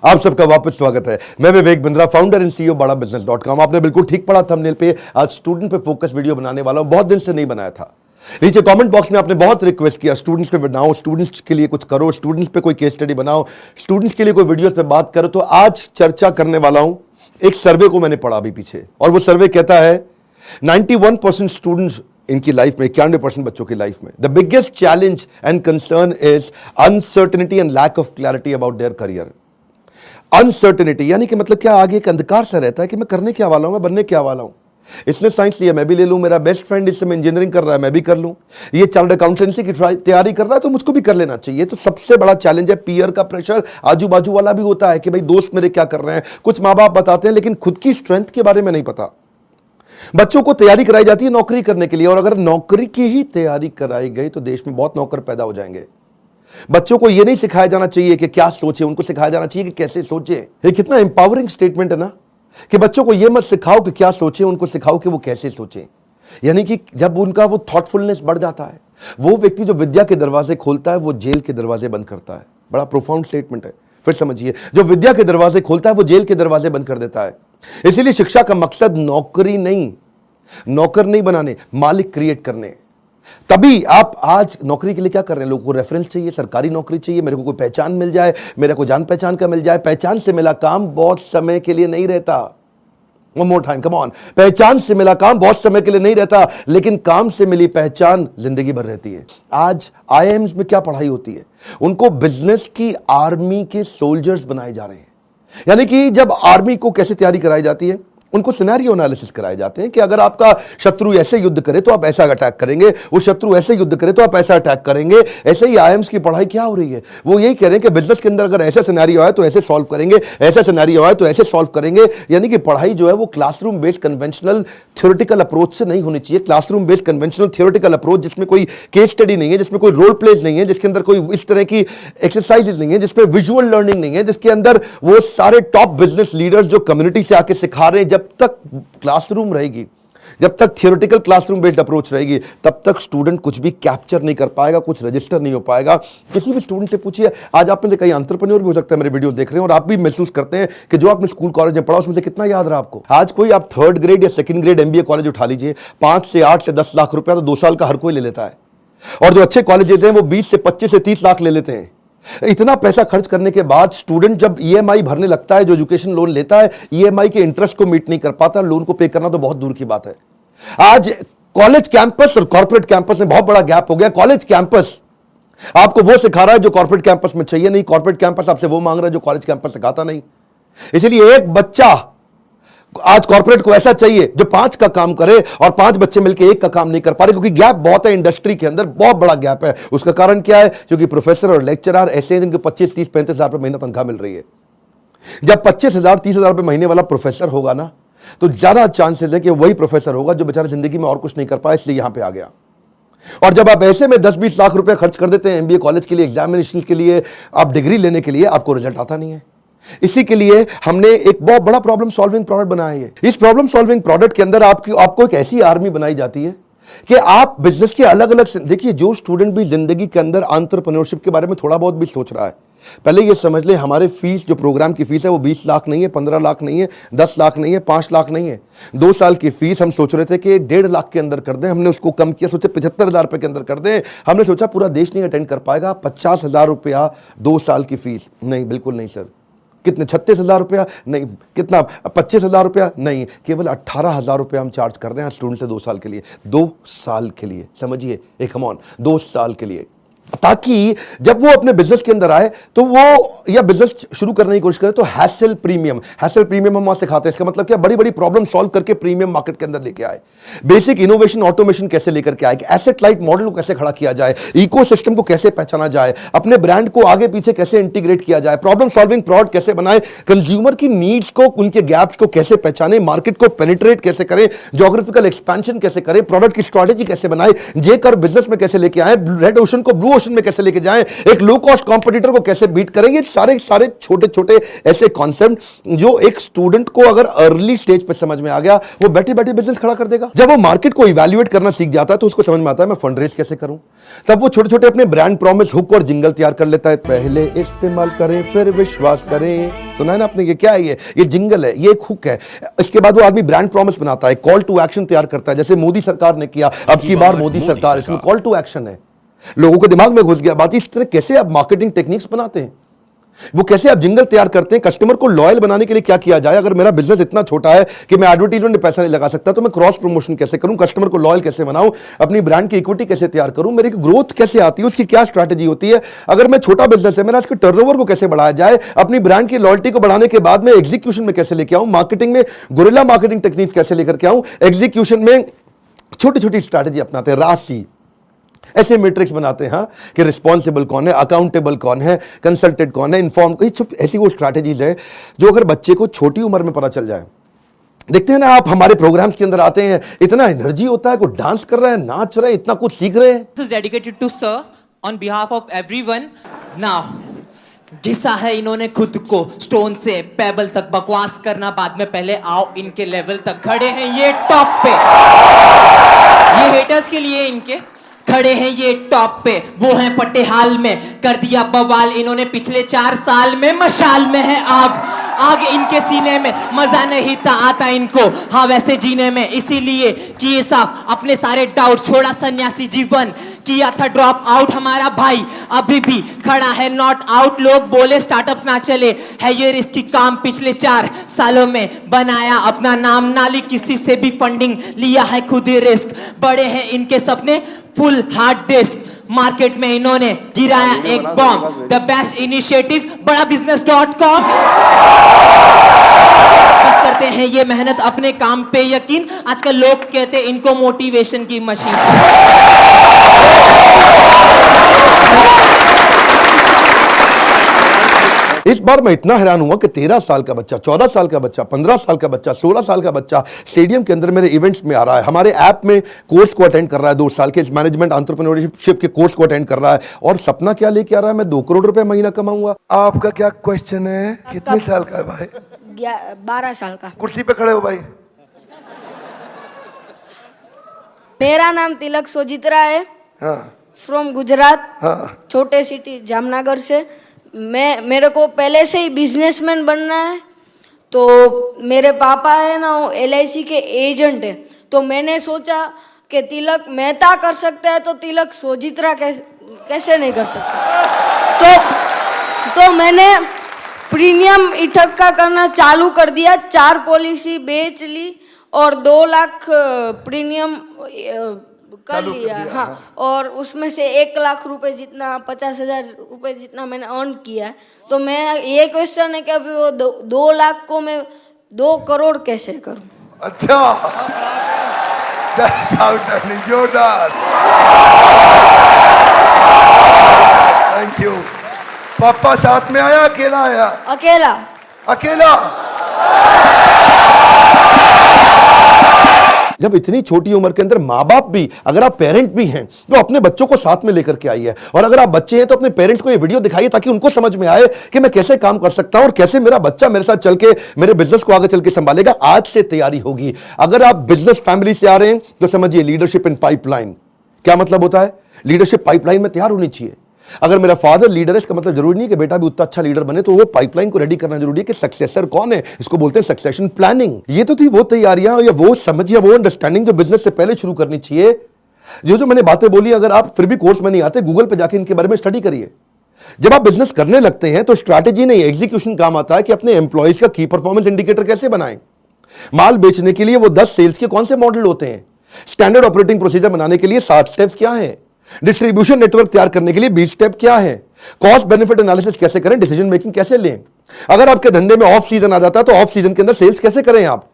आप सबका वापस स्वागत है। मैं Vivek Bindra, founder and CEO badabusiness.com। आपने बिल्कुल ठीक पढ़ा थंबनेल पे। आज स्टूडेंट पे फोकस वीडियो बनाने वाला हूं, बहुत दिन से नहीं बनाया था। नीचे कमेंट बॉक्स में आपने बहुत रिक्वेस्ट किया स्टूडेंट्स पे बनाओ, स्टूडेंट्स के लिए कुछ करो, स्टूडेंट्स पे कोई केस स्टडी बनाओ, स्टूडेंट्स के लिए कोई वीडियोस पे बात करो। तो आज चर्चा करने वाला हूं एक सर्वे को मैंने पढ़ा अभी पीछे, और वो सर्वे कहता है 91% स्टूडेंट्स इनकी लाइफ में, 91% बच्चों की लाइफ में the biggest challenge and concern is uncertainty and lack of clarity about their career. Uncertainty यानी कि मतलब क्या, आगे एक अंधकार सा रहता है कि मैं करने क्या वाला हूं, मैं बनने क्या वाला हूं। इसने साइंस लिया, मैं भी ले लूं। मेरा बेस्ट फ्रेंड इस समय इंजीनियरिंग कर रहा है, मैं भी कर लूं। ये चार्टर्ड अकाउंटेंसी की तैयारी कर रहा है, तो मुझको भी कर लेना चाहिए। तो सबसे बड़ा चैलेंज है पीयर का प्रेशर। आजू बाजू वाला भी होता है कि भाई दोस्त मेरे क्या कर रहे हैं, कुछ माँ बाप बताते हैं, लेकिन खुद की स्ट्रेंथ के बारे में नहीं पता। बच्चों को तैयारी कराई जाती है नौकरी करने के लिए, और अगर नौकरी की ही तैयारी कराई गई तो देश में बहुत नौकर पैदा हो जाएंगे। बच्चों को यह नहीं सिखाया जाना चाहिए कि क्या सोचे, उनको सिखाया जाना चाहिए कि कैसे सोचे। ये कितना एम्पावरिंग स्टेटमेंट है ना, कि बच्चों को यह मत सिखाओ कि क्या सोचे, उनको सिखाओ कि वो कैसे सोचे। यानी कि जब उनका वो थॉटफुलनेस बढ़ जाता है, वो व्यक्ति जो विद्या के दरवाजे खोलता है वो जेल के दरवाजे बंद करता है। बड़ा प्रोफाउंड स्टेटमेंट है, फिर समझिए। जो विद्या के दरवाजे खोलता है वो जेल के दरवाजे बंद कर देता है। इसीलिए शिक्षा का मकसद नौकरी नहीं, नौकर नहीं बनाने, मालिक क्रिएट करने। तभी आप आज नौकरी के लिए क्या कर रहे हैं, लोगों को रेफरेंस चाहिए, सरकारी नौकरी चाहिए, मेरे को कोई पहचान मिल जाए, मेरा कोई जान पहचान का मिल जाए। पहचान से मिला काम बहुत समय के लिए नहीं रहता। One more time, come on. पहचान से मिला काम बहुत समय के लिए नहीं रहता, लेकिन काम से मिली पहचान जिंदगी भर रहती है। आज आईआईएम्स में क्या पढ़ाई होती है, उनको बिजनेस की आर्मी के सोल्जर्स बनाए जा रहे हैं। यानी कि जब आर्मी को कैसे तैयारी कराई जाती है, उनको सिनेरियो एनालिसिस कराए जाते हैं कि अगर आपका शत्रु ऐसे युद्ध करे तो आप ऐसा अटैक करेंगे, वो शत्रु ऐसे युद्ध करे तो आप ऐसा अटैक करेंगे। ऐसे ही आईएम्स की पढ़ाई क्या हो रही है, वो यही कह रहे हैं कि बिजनेस के अंदर अगर ऐसा सिनेरियो आए तो ऐसे सॉल्व करेंगे, ऐसा सिनेरियो आए तो ऐसे सॉल्व करेंगे। यानी कि पढ़ाई जो है वो classroom based conventional theoretical approach से नहीं होनी चाहिए। Classroom based conventional theoretical approach जिसमें कोई केस स्टडी नहीं है, जिसमें कोई रोल प्लेज नहीं है, जिसके अंदर कोई इस तरह की एक्सरसाइज नहीं है, जिसमें विजुअल लर्निंग नहीं है, जिसके अंदर वो सारे टॉप बिजनेस लीडर्स जो कम्युनिटी से आके सिखा रहे हैं। जब तक क्लासरूम रहेगी, जब तक थियोरेटिकल क्लासरूम बेस्ड अप्रोच रहेगी, तब तक स्टूडेंट कुछ भी कैप्चर नहीं कर पाएगा, कुछ रजिस्टर नहीं हो पाएगा। किसी भी स्टूडेंट से पूछिए, आज आप में से कई एंटरप्रेन्योर भी हो सकता है मेरे वीडियो देख रहे हैं, और आप भी महसूस करते हैं कि जो आपने स्कूल कॉलेज में पढ़ा उसमें से कितना याद रहा आपको। आज कोई आप 3rd ग्रेड या 2nd ग्रेड एमबीए कॉलेज उठा लीजिए, 5 से 8 से 10 लाख रुपया तो 2 साल का हर कोई ले लेता है। और जो अच्छे कॉलेज हैं वो 20 से 25 से 30 लाख ले लेते हैं। इतना पैसा खर्च करने के बाद स्टूडेंट जब ईएमआई भरने लगता है, जो एजुकेशन लोन लेता है, ईएमआई के इंटरेस्ट को मीट नहीं कर पाता, लोन को पे करना तो बहुत दूर की बात है। आज कॉलेज कैंपस और कॉर्पोरेट कैंपस में बहुत बड़ा गैप हो गया। कॉलेज कैंपस आपको वो सिखा रहा है जो कॉर्पोरेट कैंपस में चाहिए नहीं, कॉर्पोरेट कैंपस आपसे वो मांग रहा है जो कॉलेज कैंपस सिखाता नहीं। इसलिए एक बच्चा आज कॉर्पोरेट को ऐसा चाहिए जो 5 का काम करे, और 5 बच्चे मिलकर 1 का काम नहीं कर पा रहे, क्योंकि गैप बहुत है इंडस्ट्री के अंदर, बहुत बड़ा गैप है। उसका कारण क्या है, क्योंकि प्रोफेसर और लेक्चरर ऐसे हैं जिनको 25, 30, 35 हजार रुपए महीना तनख्वाह मिल रही है। जब 25,000, 30,000 रुपए महीने वाला प्रोफेसर होगा ना, तो ज्यादा चांसेस है कि वही प्रोफेसर होगा जो बेचारा जिंदगी में और कुछ नहीं कर पाया, इसलिए यहां पे आ गया। और जब आप ऐसे में 10-20 लाख रुपए खर्च कर देते हैं एमबीए कॉलेज के लिए, एग्जामिनेशन के लिए, आप डिग्री लेने के लिए, आपको रिजल्ट आता नहीं है। इसी के लिए हमने एक बहुत बड़ा प्रॉब्लम सॉल्विंग प्रोडक्ट बनाया है। इस प्रॉब्लम सॉल्विंग प्रोडक्ट के अंदर आपको एक ऐसी आर्मी बनाई जाती है कि आप बिजनेस के अलग अलग, देखिए जो स्टूडेंट भी जिंदगी के अंदर एंटरप्रेन्योरशिप के बारे में थोड़ा बहुत भी सोच रहा है, पहले ये समझ ले हमारे फीस, जो प्रोग्राम की फीस है वो 20 लाख नहीं है, 15 लाख नहीं है, 10 लाख नहीं है, 5 लाख नहीं है। 2 साल की फीस हम सोच रहे थे कि 1.5 लाख के अंदर कर दें, हमने उसको कम किया, सोचे 75,000 रुपए के अंदर कर दें। हमने सोचा पूरा देश नहीं अटेंड कर पाएगा, 50,000 रुपया 2 साल की फीस। नहीं, बिल्कुल नहीं सर। कितने, 36,000 रुपया? नहीं। कितना, 25,000 रुपया? नहीं। केवल 18,000 रुपया हम चार्ज कर रहे हैं स्टूडेंट से 2 साल के लिए। 2 साल के लिए, समझिए, एक कम ऑन, 2 साल के लिए, ताकि जब वो अपने बिजनेस के अंदर आए तो वो, या बिजनेस शुरू करने की कोशिश करे तो हैसल प्रीमियम हम वहां सिखाते हैं। इसका मतलब क्या, बड़ी बड़ी प्रॉब्लम सॉल्व करके प्रीमियम मार्केट के अंदर लेके आए। बेसिक इनोवेशन ऑटोमेशन कैसे लेकर के आए, एसेट लाइट मॉडल को कैसे खड़ा किया जाए, इकोसिस्टम को कैसे पहचाना जाए, अपने ब्रांड को आगे पीछे कैसे इंटीग्रेट किया जाए, प्रॉब्लम सॉल्विंग प्रोडक्ट कैसे बनाए, कंज्यूमर की नीड्स को, उनके गैप्स को कैसे पहचाने, मार्केट को पेनिट्रेट कैसे करें, ज्योग्राफिकल एक्सपेंशन कैसे करें, प्रोडक्ट की स्ट्रेटेजी कैसे बनाए, जेकर बिजनेस में कैसे लेके आए, रेड ओशन को ब्लू प्रमोशन में कैसे लेके जाएं, एक लो कॉस्ट कॉम्पिटिटर को कैसे बीट करेंगे, सारे छोटे छोटे ऐसे कॉन्सेप्ट जो एक स्टूडेंट को अगर अर्ली स्टेज पे समझ में आ गया, वो बैठे बैठे बिजनेस खड़ा कर देगा। जब वो मार्केट को इवैल्यूएट करना सीख जाता है तो उसको समझ में आता है मैं फंड रेज कैसे करूं। तब वो छोटे छोटे अपने ब्रांड प्रॉमिस, हुक और जिंगल तैयार कर लेता है। पहले इस्तेमाल करें फिर विश्वास करें, सुना है ना आपने? ये क्या है? ये जिंगल है, ये एक हुक है। इसके बाद वो आदमी ब्रांड प्रॉमिस बनाता है, कॉल टू एक्शन तैयार करता है, जैसे मोदी सरकार ने किया, अब की बार मोदी सरकार, इसमें कॉल टू एक्शन है। लोगों के दिमाग में घुस गया बात। इस तरह कैसे आप मार्केटिंग टेक्निक्स बनाते हैं, वो कैसे आप जिंगल तैयार करते हैं, कस्टमर को लॉयल बनाने के लिए क्या किया जाए। अगर मेरा बिजनेस इतना छोटा है कि मैं एडवर्टाइजमेंट में पैसा नहीं लगा सकता, तो मैं क्रॉस प्रमोशन कैसे करूं, कस्टमर को लॉयल कैसे बनाऊं, अपनी ब्रांड की इक्विटी कैसे तैयार करूं, मेरी ग्रोथ कैसे आती है, उसकी क्या स्ट्रैटेजी होती है। अगर मैं छोटा बिजनेस है मेरा, इसके टर्नओवर को कैसे बढ़ाया जाए, अपनी ब्रांड की लॉयल्टी को बढ़ाने के बाद में एग्जीक्यूशन में कैसे लेके आऊं, मार्केटिंग में गुरिल्ला मार्केटिंग टेक्निक कैसे लेकर के आऊं, एग्जीक्यूशन में छोटी छोटी स्ट्रैटेजी अपनाते हैं, राशि ऐसे मैट्रिक्स बनाते हैं कि रिस्पॉन्सिबल कौन है, अकाउंटेबल कौन है, कंसल्टेंट कौन है, इन्फॉर्म। ऐसी वो स्ट्रैटेजीज है जो अगर बच्चे को छोटी उम्र में पता चल जाए। देखते हैं ना आप, हमारे प्रोग्राम्स के अंदर आते हैं, इतना एनर्जी होता है, कोई डांस कर रहा है, नाच रहा है, इतना कुछ सीख रहे हैं। This is dedicated to sir on behalf of everyone. Now, घिसा है इन्होंने खुद को स्टोन से पेबल तक, बकवास करना बाद में, पहले आओ इनके लेवल तक। खड़े हैं ये टॉप पे, ये हेटर्स के लिए इनके खड़े हैं ये टॉप पे, वो हैं फटे हाल में, कर दिया बवाल इन्होंने पिछले 4 साल में। मशाल में है आग, आग इनके सीने में, मजा नहीं था आता इनको हाँ वैसे जीने में, इसीलिए किए साफ अपने सारे डाउट, छोड़ा सन्यासी जीवन, किया था ड्रॉप आउट हमारा भाई, अभी भी खड़ा है नॉट आउट। लोग बोले स्टार्टअप्स ना चले, है ये रिस्की काम, पिछले 4 सालों में बनाया अपना नाम, नाली किसी से भी फंडिंग लिया है, खुद ही रिस्क, बड़े हैं इनके सपने, फुल हार्ड डिस्क, मार्केट में इन्होंने गिराया एक बॉम्ब, द बेस्ट इनिशिएटिव बड़ा business.com। बस करते हैं ये मेहनत अपने काम पे यकीन, आजकल लोग कहते हैं इनको मोटिवेशन की मशीन। इस बार मैं इतना हैरान हुआ कि 13 साल का बच्चा, 14 साल का बच्चा, 15 साल का बच्चा, 16 साल का बच्चा स्टेडियम के अंदर मेरे इवेंट्स में आ रहा है, हमारे ऐप में कोर्स को अटेंड कर रहा है, 2 साल के मैनेजमेंट एंटरप्रेन्योरशिप के कोर्स को अटेंड कर रहा है, और सपना क्या लेके आ रहा है, मैं 2 करोड़ रुपए महीना कमाऊंगा। आपका क्या क्वेश्चन है? कितने साल का है भाई? 12 साल का। कुर्सी पे खड़े हो भाई। मेरा नाम तिलक सोजित्रा है, हाँ, फ्रॉम गुजरात, हाँ, छोटे सिटी जामनगर से। मेरे को पहले से ही बिजनेसमैन बनना है, तो मेरे पापा है ना वो LIC के एजेंट है, तो मैंने सोचा कि तिलक मेहता कर सकता है तो तिलक सोजित्रा कैसे नहीं कर सकता। तो मैंने प्रीमियम इकट्ठा करना चालू कर दिया, 4 पॉलिसी बेच ली और 2 लाख प्रीमियम कर लिया। हाँ, और उसमें से 1 लाख रुपए जितना, 50,000 रुपए जितना मैंने अर्न किया है। तो मैं ये क्वेश्चन है कि अभी वो 2 लाख को मैं 2 करोड़ कैसे करूं? अच्छा, जोरदार, थैंक यू। पापा साथ में आया, अकेला आया? अकेला। अकेला। जब इतनी छोटी उम्र के अंदर माँ बाप भी, अगर आप पेरेंट भी हैं तो अपने बच्चों को साथ में लेकर के आइए, और अगर आप बच्चे हैं तो अपने पेरेंट्स को ये वीडियो दिखाइए ताकि उनको समझ में आए कि मैं कैसे काम कर सकता हूं और कैसे मेरा बच्चा मेरे साथ चल के मेरे बिजनेस को आगे चल के संभालेगा। आज से तैयारी होगी। अगर आप बिजनेस फैमिली से आ रहे हैं तो समझिए लीडरशिप इन पाइपलाइन। क्या मतलब होता है? लीडरशिप पाइपलाइन में तैयार होनी चाहिए। अगर मेरा फादर लीडर है, इसका मतलब जरूरी नहीं कि बेटा भी उतना अच्छा लीडर बने, तो वो पाइपलाइन को रेडी करना जरूरी है कि सक्सेसर कौन है, इसको बोलते हैं सक्सेशन प्लानिंग। ये तो थी वो तैयारियां या वो समझ या वो अंडरस्टैंडिंग जो बिजनेस से पहले शुरू करनी चाहिए। जो मैंने बातें बोली, अगर आप फिर भी कोर्स में नहीं आते, गूगल पे जाके इनके बारे में स्टडी करिए। जब आप बिजनेस करने लगते हैं तो स्ट्रैटेजी नहीं, एग्जीक्यूशन काम आता है कि अपने एम्प्लॉइज का की परफॉर्मेंस इंडिकेटर कैसे बनाएं। माल बेचने के लिए वो 10 सेल्स के कौन से मॉडल होते हैं, स्टैंडर्ड ऑपरेटिंग प्रोसीजर बनाने के लिए 7 स्टेप्स क्या है, डिस्ट्रीब्यूशन नेटवर्क तैयार करने के लिए 20 स्टेप क्या है, कॉस्ट बेनिफिट एनालिसिस कैसे करें, डिसीजन मेकिंग कैसे लें। अगर आपके धंधे में ऑफ सीजन आ जाता है तो ऑफ सीजन के अंदर सेल्स कैसे करें आप,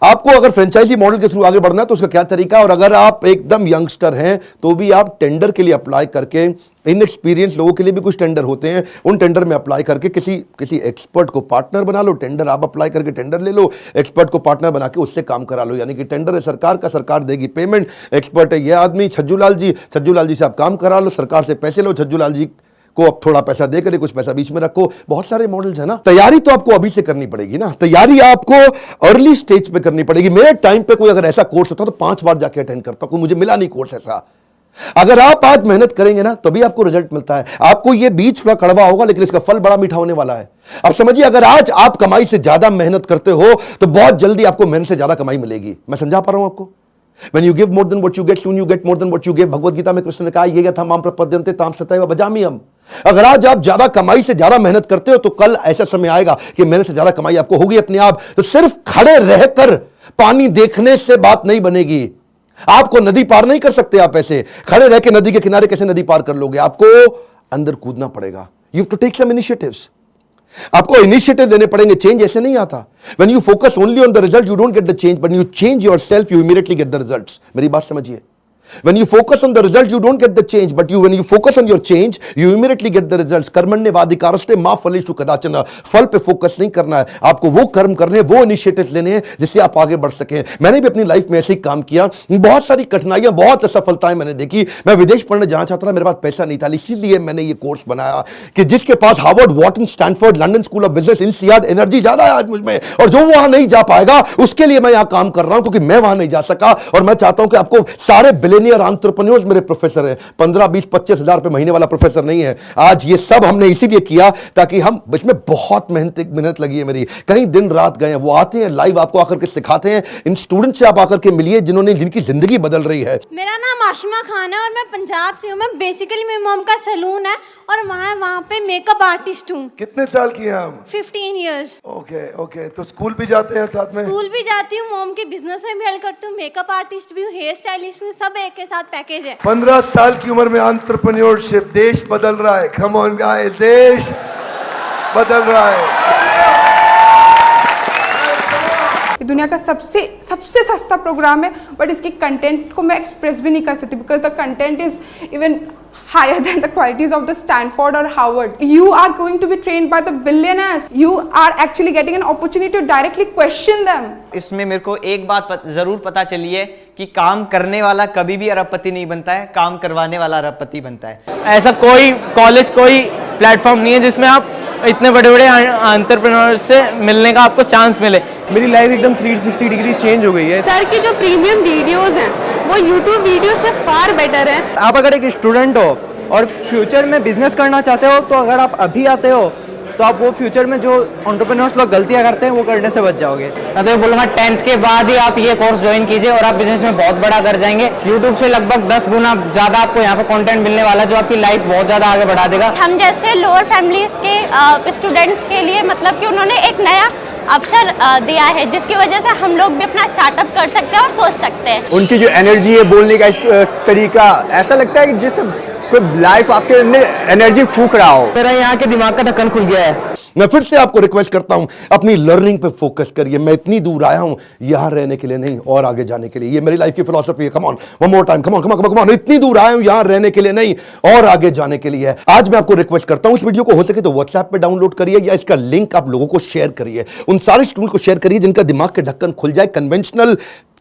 आपको अगर फ्रेंचाइजी मॉडल के थ्रू आगे बढ़ना है तो उसका क्या तरीका है, और अगर आप एकदम यंगस्टर हैं तो भी आप टेंडर के लिए अप्लाई करके, इनएक्सपीरियंस लोगों के लिए भी कुछ टेंडर होते हैं, उन टेंडर में अप्लाई करके किसी एक्सपर्ट को पार्टनर बना लो। टेंडर आप अप्लाई करके टेंडर ले लो, एक्सपर्ट को पार्टनर बना के उससे काम करा लो। यानी कि टेंडर है सरकार का, सरकार देगी पेमेंट, एक्सपर्ट है ये आदमी छज्जू लाल जी से आप काम करा लो, सरकार से पैसे लो, छज्जू लाल जी को अब थोड़ा पैसा दे करे, कुछ पैसा बीच में रखो। बहुत सारे मॉडल्स है ना। तैयारी तो आपको अभी से करनी पड़ेगी ना, तैयारी आपको अर्ली स्टेज पे करनी पड़ेगी। मेरे टाइम पे कोई अगर ऐसा कोर्स होता तो 5 बार जाके अटेंड करता, कोई मुझे मिला नहीं कोर्स ऐसा। अगर आप आज मेहनत करेंगे ना तभी आपको रिजल्ट मिलता है। आपको ये बीज थोड़ा कड़वा होगा लेकिन इसका फल बड़ा मीठा होने वाला है। अब समझिए, अगर आज आप कमाई से ज्यादा मेहनत करते हो तो बहुत जल्दी आपको मेहनत से ज्यादा कमाई मिलेगी। मैं समझा पा रहा हूं आपको? When you give more than what you get, soon you get more than what you give। Bhagavad Gita में कृष्ण ने कहा, ये यथा माम प्रपद्यन्ते ताम सतैव भजाम्यहम्। अगर आज आप ज्यादा कमाई से ज्यादा मेहनत करते हो तो कल ऐसा समय आएगा कि मेहनत से ज्यादा कमाई आपको होगी अपने आप। तो सिर्फ खड़े रहकर पानी देखने से बात नहीं बनेगी। आपको नदी पार नहीं कर सकते आप ऐसे खड़े रह के। नदी के किनारे कैसे नदी पार कर लोगे? आपको अंदर कूदना पड़ेगा। You have to take some initiatives. आपको इनिशिएटिव देने पड़ेंगे। चेंज ऐसे नहीं आता। When you focus only on the result you don't get the change, but you change yourself you immediately get the results. मेरी बात समझिए। When you focus on the result, you don't get the change, but when you focus on your change, you immediately get the results। कर्मण्येवाधिकारस्ते मा फलेषु कदाचन। फल पे focus नहीं करना है आपको, वो कर्म करने, वो इनिशिएटिव लेने हैं जिससे आप आगे बढ़ सकें। मैंने भी अपनी लाइफ में ऐसे ही काम किया, बहुत सारी कठिनाइयां, बहुत असफलताएं मैंने देखी। मैं विदेश पढ़ने जाना चाहता था, मेरे पास पैसा नहीं था, इसीलिए मैंने ये कोर्स बनाया कि जिसके पास Harvard, Wharton, Stanford, London school of business, INSEAD energy ज्यादा है आज मुझ में, और जो वहां नहीं जा पाएगा उसके लिए मैं यहां काम कर रहा हूं, क्योंकि मैं वहां नहीं जा सका। और मैं चाहता हूं कि आपको सारे बिलियनियर एंटरप्रेन्योर्स मेरे प्रोफेसर हैं। 15, 20, 25 हजार रुपए महीने वाला प्रोफेसर नहीं है। आज ये सब हमने इसीलिए किया ताकि हम, इसमें बहुत मेहनत लगी है मेरी, कई दिन रात गए हैं। वो आते हैं लाइव, आपको आकर के सिखाते हैं। इन स्टूडेंट से आप आकर के मिलिए जिनकी जिंदगी बदल रही है। मेरा नाम आशिमा खान है और मैं पंजाब से हूँ। मैं बेसिकली मेरी मॉम का सैलून है और वहाँ पे मेकअप आर्टिस्ट हूँ। कितने साल की हैं हम? 15 ईयर्स। ओके। तो स्कूल भी जाते हैं साथ में? स्कूल भी जाती हूँ, मॉम के बिजनेस में भी हेल्प करती हूँ, मेकअप आर्टिस्ट भी हूँ, हेयर स्टाइलिस्ट भी हूँ, सब एक के साथ पैकेज है। 15 साल की उम्र में एंटरप्रेन्योरशिप, देश बदल रहा है। कम ऑन गाइस, देश बदल रहा है। ये दुनिया का सबसे सस्ता प्रोग्राम है, बट इसकी कंटेंट को मैं एक्सप्रेस भी नहीं कर सकती because the content is even higher than the qualities of the Stanford or Harvard. You are going to be trained by the billionaires. You are actually getting an opportunity to directly question them. इसमें मेरे को एक बात जरूर पता चली है कि काम करने वाला कभी भी अरबपति नहीं बनता है, काम करवाने वाला अरबपति बनता है। ऐसा कोई कॉलेज, कोई प्लेटफॉर्म नहीं है जिसमें आप इतने बड़े बड़े एंटरप्रेन्योर से मिलने का आपको चांस मिले। मेरी लाइफ एकदम 360 डिग्री चेंज हो गई है। सर की जो प्रीमियम वीडियोस हैं वो YouTube वीडियो से फार बेटर है। आप अगर एक स्टूडेंट हो और फ्यूचर में बिजनेस करना चाहते हो तो अगर आप अभी आते हो तो आप वो फ्यूचर में जो एंटरप्रेन्योर्स लोग गलतियां करते हैं वो करने से बच जाओगे। मैं तो बोलूँगा 10th के बाद ही आप ये कोर्स ज्वाइन कीजिए और आप बिजनेस में बहुत बड़ा कर जाएंगे। YouTube से लगभग 10 गुना ज़्यादा आपको यहाँ पे कंटेंट मिलने वाला है जो आपकी लाइफ बहुत ज़्यादा आगे बढ़ा देगा। हम जैसे लोअर फैमिली के स्टूडेंट्स के लिए मतलब कि उन्होंने एक नया अवसर दिया है जिसकी वजह से हम लोग भी अपना स्टार्टअप कर सकते हैं और सोच सकते हैं। उनकी जो एनर्जी है, बोलने का तरीका, ऐसा लगता है कि जैसे कोई लाइफ आपके अंदर एनर्जी फूंक रहा हो। मेरा यहाँ के दिमाग का ढक्कन खुल गया है। मैं फिर से आपको रिक्वेस्ट करता हूं, अपनी लर्निंग पे फोकस करिए। मैं इतनी दूर आया हूं यहां रहने के लिए नहीं, और आगे जाने के लिए। ये मेरी लाइफ की फिलॉसफी है। Come on, one more time, come on. इतनी दूर आया हूं यहां रहने के लिए नहीं, और आगे जाने के लिए है। आज मैं आपको रिक्वेस्ट करता हूं, इस वीडियो को हो सके तो व्हाट्सएप पे डाउनलोड करिए या इसका लिंक आप लोगों को शेयर करिए। उन सारे स्टूडेंट को शेयर करिए जिनका दिमाग के ढक्कन खुल जाए। कन्वेंशनल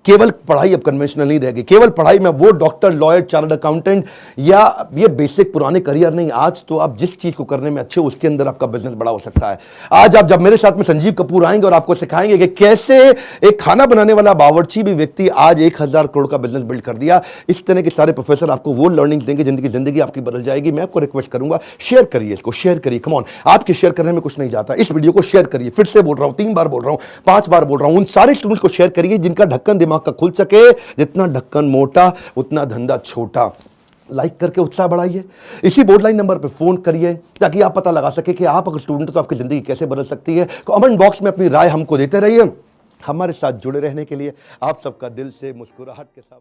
केवल पढ़ाई अब कन्वेंशनल नहीं रहेगी। केवल पढ़ाई में वो डॉक्टर, लॉयर, चार्टर्ड अकाउंटेंट या ये बेसिक पुराने करियर नहीं। आज तो आप जिस चीज को करने में अच्छे, उसके अंदर आपका बिजनेस बड़ा हो सकता है। आज आप जब मेरे साथ में संजीव कपूर आएंगे और आपको सिखाएंगे कि कैसे एक खाना बनाने वाला बावर्ची भी व्यक्ति आज 1000 करोड़ का बिजनेस बिल्ड कर दिया। इस तरह के सारे प्रोफेसर आपको वो लर्निंग देंगे जिंदगी आपकी बदल जाएगी। मैं आपको रिक्वेस्ट करूंगा, शेयर करिए इसको, शेयर करिए। कम ऑन, आपके शेयर करने में कुछ नहीं जाता। इस वीडियो को शेयर करिए। फिर से बोल रहा हूं, 3 बार बोल रहा हूं, 5 बार बोल रहा हूं। उन सारे स्टूडेंट्स को शेयर करिए जिनका ढक्कन दिमाग का खुल सके। जितना ढक्कन मोटा उतना धंधा छोटा। लाइक करके उत्साह बढ़ाइए। इसी बोर्ड लाइन नंबर पे फोन करिए ताकि आप पता लगा सके कि आप अगर स्टूडेंट हो तो आपकी जिंदगी कैसे बदल सकती है। कमेंट बॉक्स में अपनी राय हमको देते रहिए। हमारे साथ जुड़े रहने के लिए आप सबका दिल से मुस्कुराहट के साथ